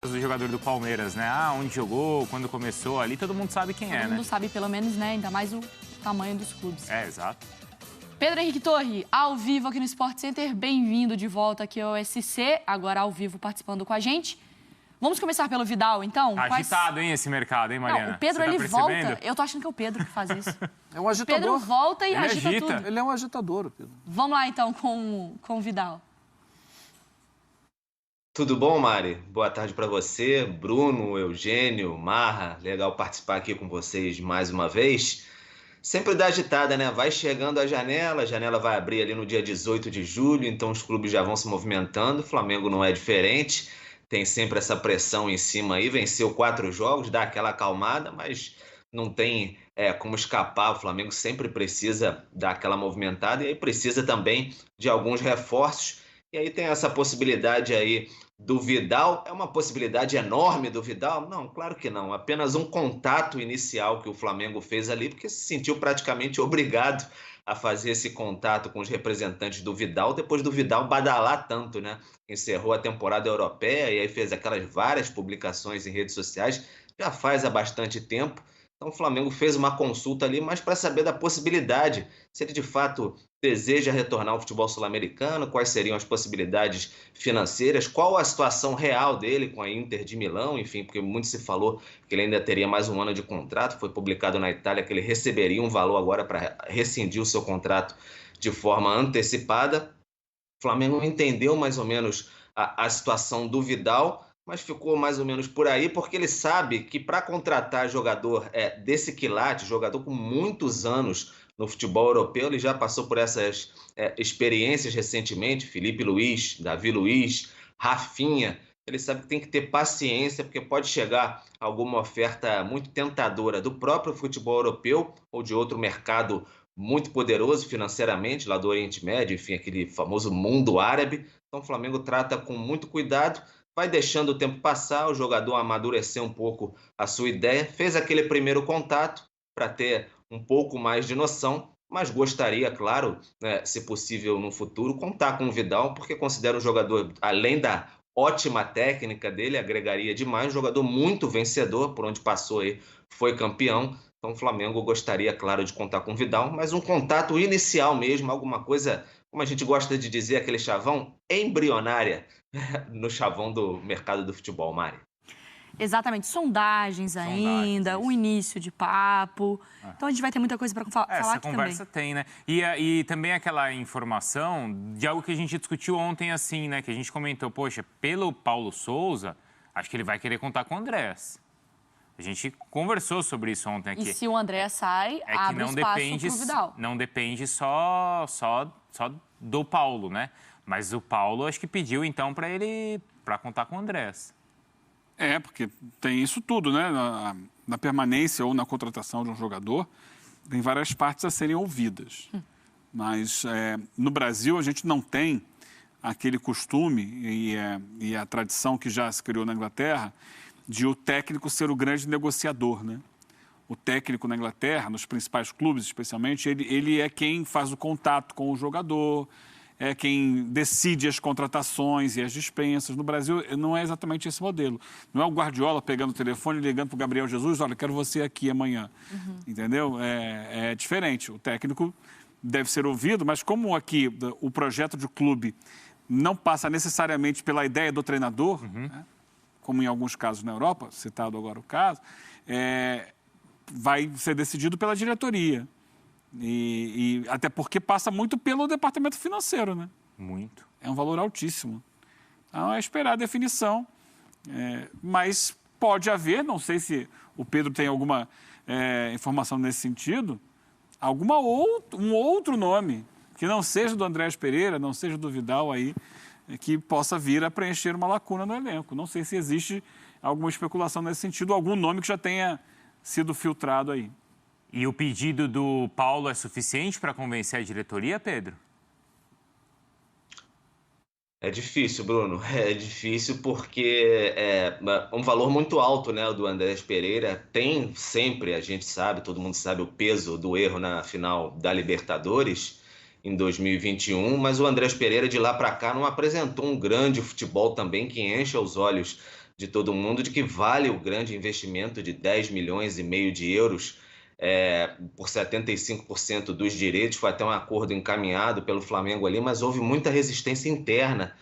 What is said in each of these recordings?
do jogador do Palmeiras, né? Onde jogou, quando começou ali, todo mundo sabe quem é, né? Todo mundo sabe, pelo menos, né? Ainda mais o tamanho dos clubes. Exato. Pedro Henrique Torre, ao vivo aqui no Sport Center, bem-vindo de volta aqui ao SC, agora ao vivo participando com a gente. Vamos começar pelo Vidal, então? Agitado, hein, esse mercado, hein, Mariana? Não, o Pedro, ele volta... Eu tô achando que é o Pedro que faz isso. É um agitador. Pedro volta e Ele agita agita. tudo. Ele é um agitador, o Pedro. Vamos lá, então, com o Vidal. Tudo bom, Mari? Boa tarde para você, Bruno, Eugênio, Marra. Legal participar aqui com vocês mais uma vez. Sempre dá agitada, né? Vai chegando a janela vai abrir ali no dia 18 de julho, então os clubes já vão se movimentando. O Flamengo não é diferente, tem sempre essa pressão em cima aí. Venceu 4 jogos, dá aquela acalmada, mas não tem como escapar. O Flamengo sempre precisa dar aquela movimentada e aí precisa também de alguns reforços. E aí tem essa possibilidade aí do Vidal. É uma possibilidade enorme do Vidal? Não, claro que não. Apenas um contato inicial que o Flamengo fez ali, porque se sentiu praticamente obrigado a fazer esse contato com os representantes do Vidal, depois do Vidal badalar tanto, né? Encerrou a temporada europeia e aí fez aquelas várias publicações em redes sociais, já faz há bastante tempo. Então o Flamengo fez uma consulta ali, mas para saber da possibilidade, se ele de fato deseja retornar ao futebol sul-americano, quais seriam as possibilidades financeiras, qual a situação real dele com a Inter de Milão, enfim, porque muito se falou que ele ainda teria mais um ano de contrato, foi publicado na Itália que ele receberia um valor agora para rescindir o seu contrato de forma antecipada. O Flamengo entendeu mais ou menos a situação do Vidal, mas ficou mais ou menos por aí, porque ele sabe que para contratar jogador desse quilate, jogador com muitos anos no futebol europeu, ele já passou por essas experiências recentemente, Felipe Luiz, Davi Luiz, Rafinha. Ele sabe que tem que ter paciência, porque pode chegar alguma oferta muito tentadora do próprio futebol europeu ou de outro mercado muito poderoso financeiramente, lá do Oriente Médio, enfim, aquele famoso mundo árabe. Então o Flamengo trata com muito cuidado, vai deixando o tempo passar, o jogador amadurecer um pouco a sua ideia, fez aquele primeiro contato para ter um pouco mais de noção, mas gostaria, claro, né, se possível no futuro, contar com o Vidal, porque considero um jogador, além da ótima técnica dele, agregaria demais, um jogador muito vencedor, por onde passou aí, foi campeão. Então o Flamengo gostaria, claro, de contar com o Vidal, mas um contato inicial mesmo, alguma coisa, como a gente gosta de dizer, aquele chavão embrionária no chavão do mercado do futebol, Mari. Exatamente, sondagens ainda, isso. o início de papo. Então a gente vai ter muita coisa para falar Essa aqui conversa também. tem, né? E também aquela informação de algo que a gente discutiu ontem, assim, né? Que a gente comentou, poxa, pelo Paulo Souza, acho que ele vai querer contar com o Andrés. A gente conversou sobre isso ontem aqui. E se o André sai, É que abre não espaço depende, pro Vidal. não depende só do Paulo, né? Mas o Paulo acho que pediu então para contar com o Andrés. Porque tem isso tudo, né? Na permanência ou na contratação de um jogador, tem várias partes a serem ouvidas. Mas no Brasil a gente não tem aquele costume e a tradição que já se criou na Inglaterra de o técnico ser o grande negociador, né? O técnico na Inglaterra, nos principais clubes especialmente, ele é quem faz o contato com o jogador, é quem decide as contratações e as dispensas. No Brasil, não é exatamente esse modelo. Não é o Guardiola pegando o telefone e ligando para o Gabriel Jesus, olha, quero você aqui amanhã. Entendeu? É diferente. O técnico deve ser ouvido, mas como aqui o projeto de clube não passa necessariamente pela ideia do treinador, né? Como em alguns casos na Europa, citado agora o caso, vai ser decidido pela diretoria. E até porque passa muito pelo departamento financeiro, né? Muito. É um valor altíssimo. Então, é esperar a definição. Mas pode haver, não sei se o Pedro tem alguma informação nesse sentido, um outro nome, que não seja do Andrés Pereira, não seja do Vidal aí, que possa vir a preencher uma lacuna no elenco. Não sei se existe alguma especulação nesse sentido, algum nome que já tenha sido filtrado aí. E o pedido do Paulo é suficiente para convencer a diretoria, Pedro? É difícil, Bruno. É difícil porque é um valor muito alto, né, o do Andrés Pereira. Tem sempre, a gente sabe, todo mundo sabe o peso do erro na final da Libertadores em 2021, mas o Andrés Pereira de lá para cá não apresentou um grande futebol também que encha os olhos de todo mundo de que vale o grande investimento de 10,5 milhões de euros por 75% dos direitos. Foi até um acordo encaminhado pelo Flamengo ali, mas houve muita resistência interna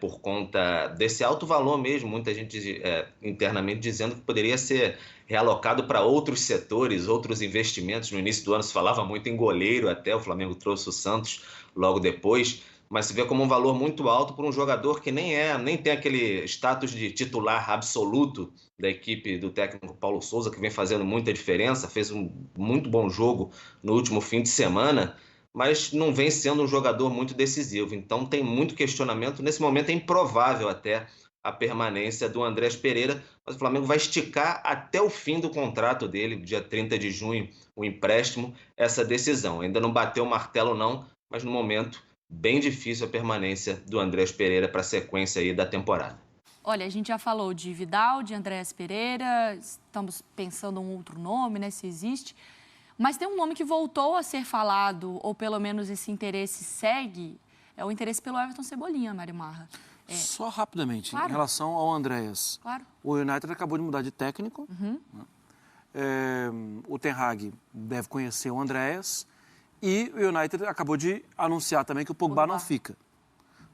por conta desse alto valor mesmo. Muita gente internamente dizendo que poderia ser realocado para outros setores, outros investimentos. No início do ano se falava muito em goleiro, até o Flamengo trouxe o Santos logo depois, mas se vê como um valor muito alto para um jogador que nem tem aquele status de titular absoluto da equipe do técnico Paulo Souza, que vem fazendo muita diferença, fez um muito bom jogo no último fim de semana, mas não vem sendo um jogador muito decisivo. Então tem muito questionamento. Nesse momento é improvável até a permanência do Andrés Pereira, mas o Flamengo vai esticar até o fim do contrato dele, dia 30 de junho, o empréstimo, essa decisão. Ainda não bateu o martelo não, mas no momento bem difícil a permanência do Andrés Pereira para a sequência aí da temporada. Olha, a gente já falou de Vidal, de Andrés Pereira, estamos pensando em um outro nome, né, se existe. Mas tem um nome que voltou a ser falado, ou pelo menos esse interesse segue, é o interesse pelo Everton Cebolinha, Mari Marra. Só rapidamente, claro. Em relação ao Andréas. Claro. O United acabou de mudar de técnico. Uhum. O Ten Hag deve conhecer o Andréas. E o United acabou de anunciar também que o Pogba não fica.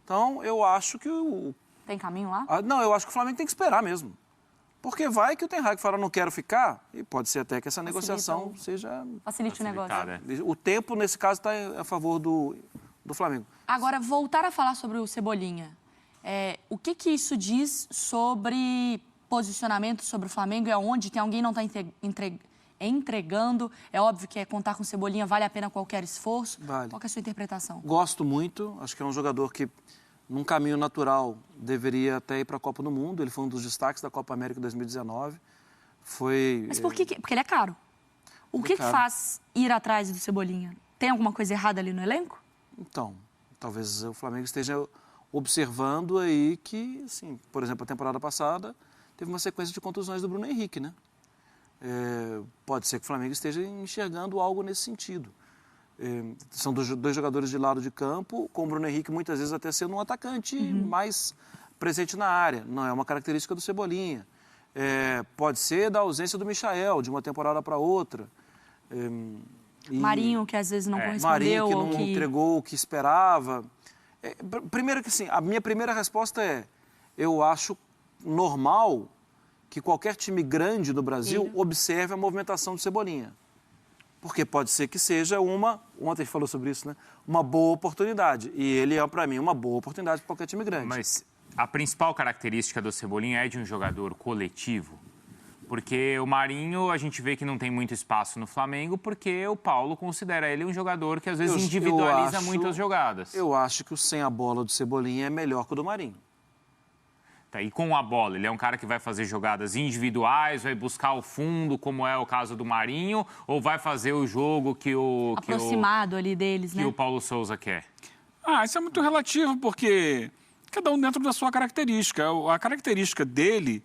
Então, eu acho que o... Tem caminho lá? Não, eu acho que o Flamengo tem que esperar mesmo. Porque vai que o Ten Hag fala, não quero ficar, e pode ser até que essa negociação seja... Facilite o negócio. O tempo, nesse caso, está a favor do Flamengo. Agora, voltar a falar sobre o Cebolinha. O que isso diz sobre posicionamento sobre o Flamengo e aonde tem alguém que não está entregando? É óbvio que contar com o Cebolinha vale a pena qualquer esforço. Vale. Qual que é a sua interpretação? Gosto muito. Acho que é um jogador que, num caminho natural, deveria até ir para a Copa do Mundo. Ele foi um dos destaques da Copa América 2019. Mas por quê? Porque ele é caro. O que faz ir atrás do Cebolinha? Tem alguma coisa errada ali no elenco? Então, talvez o Flamengo esteja observando aí que, assim, por exemplo, a temporada passada teve uma sequência de contusões do Bruno Henrique, né? Pode ser que o Flamengo esteja enxergando algo nesse sentido. São dois jogadores de lado de campo, com o Bruno Henrique muitas vezes até sendo um atacante mais presente na área. Não é uma característica do Cebolinha. Pode ser da ausência do Michael, de uma temporada para outra. Marinho, que às vezes não correspondeu. Marinho, que não entregou o que esperava. Primeiro que assim, a minha primeira resposta eu acho normal que qualquer time grande do Brasil observe a movimentação do Cebolinha. Porque pode ser que seja ontem a gente falou sobre isso, né? Uma boa oportunidade. E ele é, para mim, uma boa oportunidade para qualquer time grande. Mas a principal característica do Cebolinha é de um jogador coletivo. Porque o Marinho, a gente vê que não tem muito espaço no Flamengo, porque o Paulo considera ele um jogador que às vezes individualiza muito as jogadas. Eu acho que o sem a bola do Cebolinha é melhor que o do Marinho. E com a bola, ele é um cara que vai fazer jogadas individuais, vai buscar o fundo, como é o caso do Marinho, ou vai fazer o jogo aproximado ali deles, né? Que o Paulo Souza quer? Isso é muito relativo, porque cada um dentro da sua característica. A característica dele,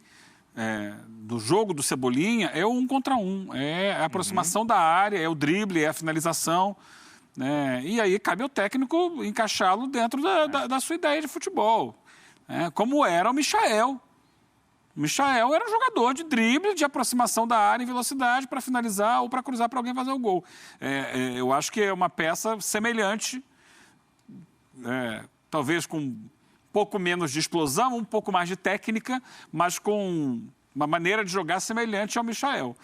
do jogo do Cebolinha, é o 1 contra 1. É a aproximação da área, é o drible, é a finalização. Né? E aí cabe ao técnico encaixá-lo dentro da sua ideia de futebol. Como era o Michael. O Michael era um jogador de drible, de aproximação da área em velocidade para finalizar ou para cruzar para alguém fazer o gol. Eu acho que é uma peça semelhante, talvez com um pouco menos de explosão, um pouco mais de técnica, mas com uma maneira de jogar semelhante ao Michael.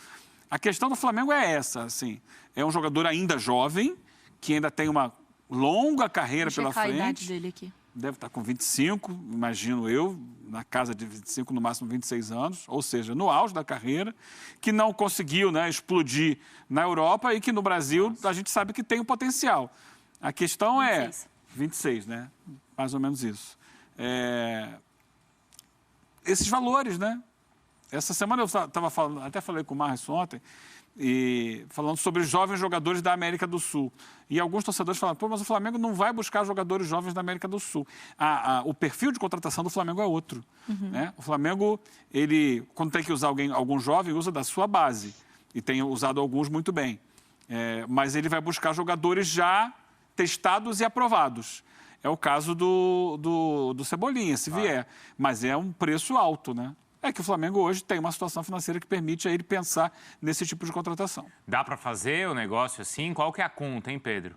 A questão do Flamengo é essa, assim, é um jogador ainda jovem, que ainda tem uma longa carreira pela frente. A idade dele aqui. Deve estar com 25, imagino eu, na casa de 25, no máximo 26 anos, ou seja, no auge da carreira, que não conseguiu, né, explodir na Europa e que no Brasil a gente sabe que tem o potencial. A questão 26, né? Mais ou menos isso. Esses valores, né? Essa semana eu estava falando, até falei com o Marcos ontem, falando sobre os jovens jogadores da América do Sul. E alguns torcedores falam, mas o Flamengo não vai buscar jogadores jovens da América do Sul. O perfil de contratação do Flamengo é outro. Né? O Flamengo, quando tem que usar algum jovem, usa da sua base. E tem usado alguns muito bem. Mas ele vai buscar jogadores já testados e aprovados. É o caso do Cebolinha, se vier. Mas é um preço alto, né? é que o Flamengo hoje tem uma situação financeira que permite a ele pensar nesse tipo de contratação. Dá para fazer o negócio assim? Qual que é a conta, hein, Pedro?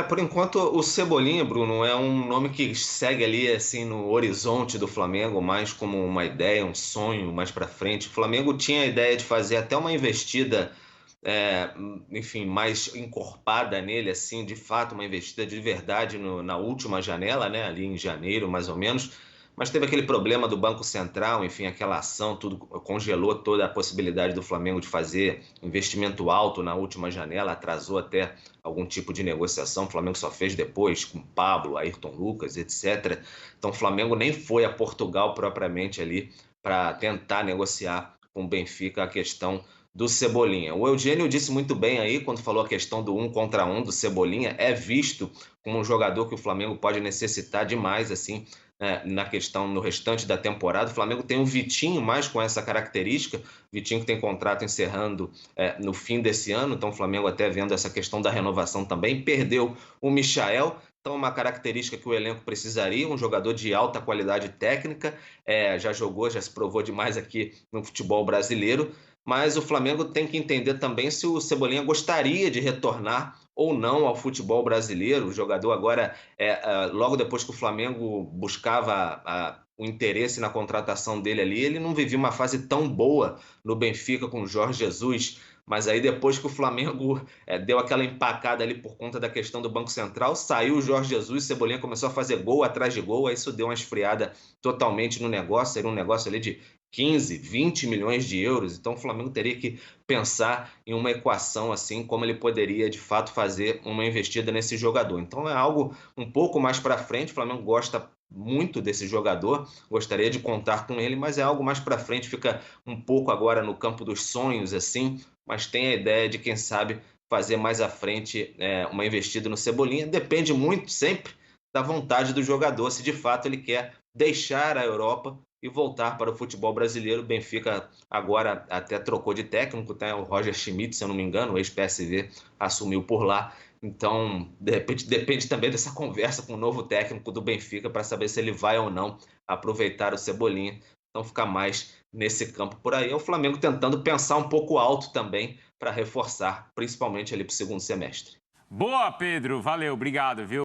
Por enquanto, o Cebolinha, Bruno, é um nome que segue ali assim no horizonte do Flamengo, mais como uma ideia, um sonho mais para frente. O Flamengo tinha a ideia de fazer até uma investida, enfim, mais encorpada nele, assim, de fato, uma investida de verdade na última janela, né, ali em janeiro, mais ou menos. Mas teve aquele problema do Banco Central, enfim, aquela ação, tudo congelou toda a possibilidade do Flamengo de fazer investimento alto na última janela, atrasou até algum tipo de negociação. O Flamengo só fez depois com Pablo, Ayrton Lucas, etc. Então o Flamengo nem foi a Portugal propriamente ali para tentar negociar com o Benfica a questão do Cebolinha. O Eugênio disse muito bem aí, quando falou a questão do 1 contra 1 do Cebolinha, é visto como um jogador que o Flamengo pode necessitar demais, assim, na questão, no restante da temporada. O Flamengo tem o Vitinho mais com essa característica, Vitinho que tem contrato encerrando no fim desse ano, então o Flamengo até vendo essa questão da renovação também, perdeu o Michael, então uma característica que o elenco precisaria, um jogador de alta qualidade técnica, já jogou, já se provou demais aqui no futebol brasileiro, mas o Flamengo tem que entender também se o Cebolinha gostaria de retornar ou não ao futebol brasileiro. O jogador agora, logo depois que o Flamengo buscava o interesse na contratação dele ali, ele não vivia uma fase tão boa no Benfica com o Jorge Jesus, mas aí depois que o Flamengo deu aquela empacada ali por conta da questão do Banco Central, saiu o Jorge Jesus, o Cebolinha começou a fazer gol atrás de gol, aí isso deu uma esfriada totalmente no negócio, era um negócio ali de 15, 20 milhões de euros, então o Flamengo teria que pensar em uma equação assim, como ele poderia de fato fazer uma investida nesse jogador. Então é algo um pouco mais para frente, o Flamengo gosta muito desse jogador, gostaria de contar com ele, mas é algo mais para frente, fica um pouco agora no campo dos sonhos assim, mas tem a ideia de quem sabe fazer mais à frente uma investida no Cebolinha, depende muito sempre da vontade do jogador, se de fato ele quer deixar a Europa e voltar para o futebol brasileiro. O Benfica agora até trocou de técnico, tá? O Roger Schmidt, se eu não me engano, o ex-PSV, assumiu por lá. Então, de repente, depende também dessa conversa com o novo técnico do Benfica para saber se ele vai ou não aproveitar o Cebolinha. Então, fica mais nesse campo por aí. É o Flamengo tentando pensar um pouco alto também para reforçar, principalmente ali para o segundo semestre. Boa, Pedro. Valeu. Obrigado, viu?